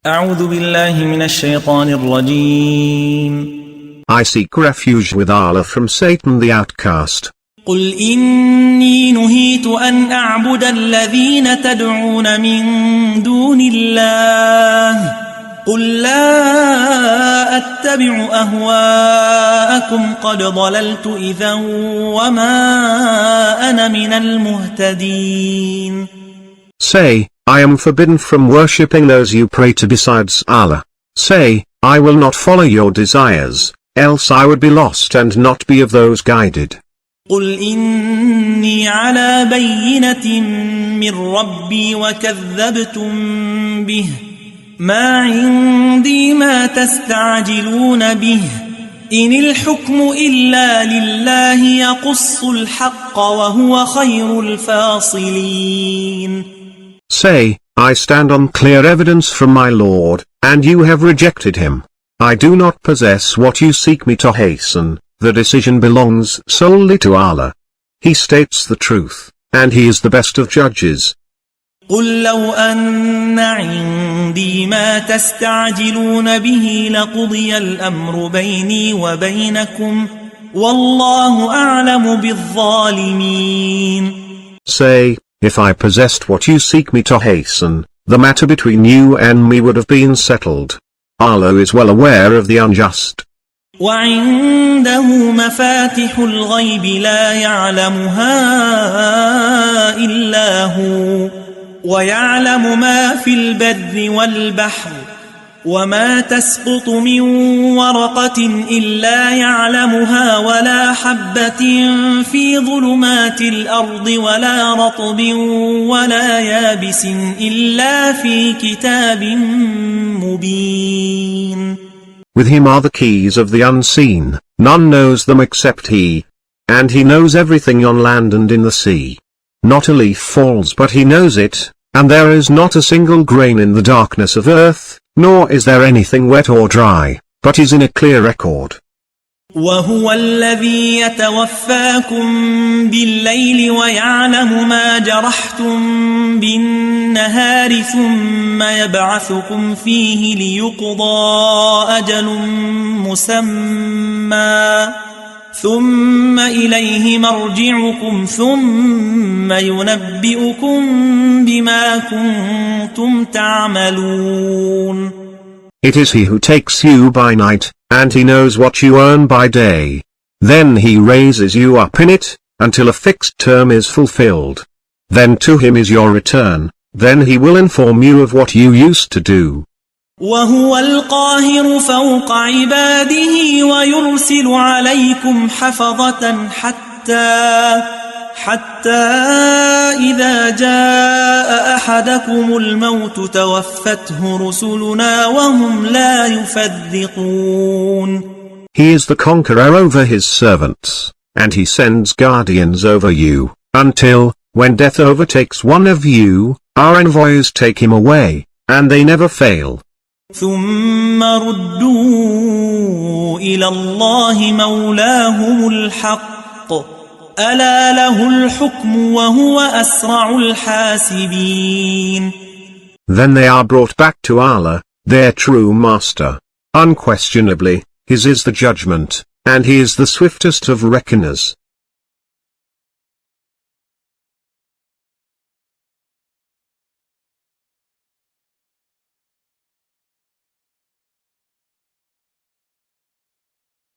أعوذ بالله من الشيطان الرجيم. I seek refuge with Allah from Satan the outcast. قل إني نهيت أن أعبد الذين تدعون من دون الله قل لا أتبع أهواءكم قد ضللت إذا وما أنا من المهتدين. Say, I am forbidden from worshipping those you pray to besides Allah. Say, I will not follow your desires, else I would be lost and not be of those guided. قل إني على بينة من ربي وكذبتم به ما عندي ما تستعجلون به إن الحكم إلا لله يقص الحق وهو خير الفاصلين. Say, I stand on clear evidence from my Lord, and you have rejected him. I do not possess what you seek me to hasten, the decision belongs solely to Allah. He states the truth, and he is the best of judges. قل لو أن عندي ما تستعجلون به لقضي الأمر بيني وبينكم والله أعلم بالظالمين. Say, if I possessed what you seek me to hasten, the matter between you and me would have been settled. Allah is well aware of the unjust. وعنده مفاتح الغيب لا يعلمها إلا هو ويعلم ما في البر والبحر وما تسقط من ورقة إلا يعلمها ولا حبة في ظلمات الأرض ولا رطب ولا يابس إلا في كتاب مبين. With him are the keys of the unseen, none knows them except he. And he knows everything on land and in the sea. Not a leaf falls but he knows it, and there is not a single grain in the darkness of earth, nor is there anything wet or dry, but is in a clear record. وهو الذي يتوفاكم بالليل ويعلم ما جرحتم بالنهار ثم يبعثكم فيه ليقضى أجل مسمى ثم إليه مرجعكم ثم ينبئكم بما كنتم تعملون. It is he who takes you by night, and he knows what you earn by day. Then he raises you up in it, until a fixed term is fulfilled. Then to him is your return, then he will inform you of what you used to do. وهو القاهر فوق عباده ويرسل عليكم حفظة حتى إذا جاء أحدكم الموت توفته رسلنا وهم لا يفرطون. He is the conqueror over his servants, and he sends guardians over you, until, when death overtakes one of you, our envoys take him away, and they never fail. ثم ردوا إلى الله مولاهم الحق ألا له الحكم وهو أسرع الحاسبين. Then they are brought back to Allah, their true master. Unquestionably, his is the judgment, and he is the swiftest of reckoners.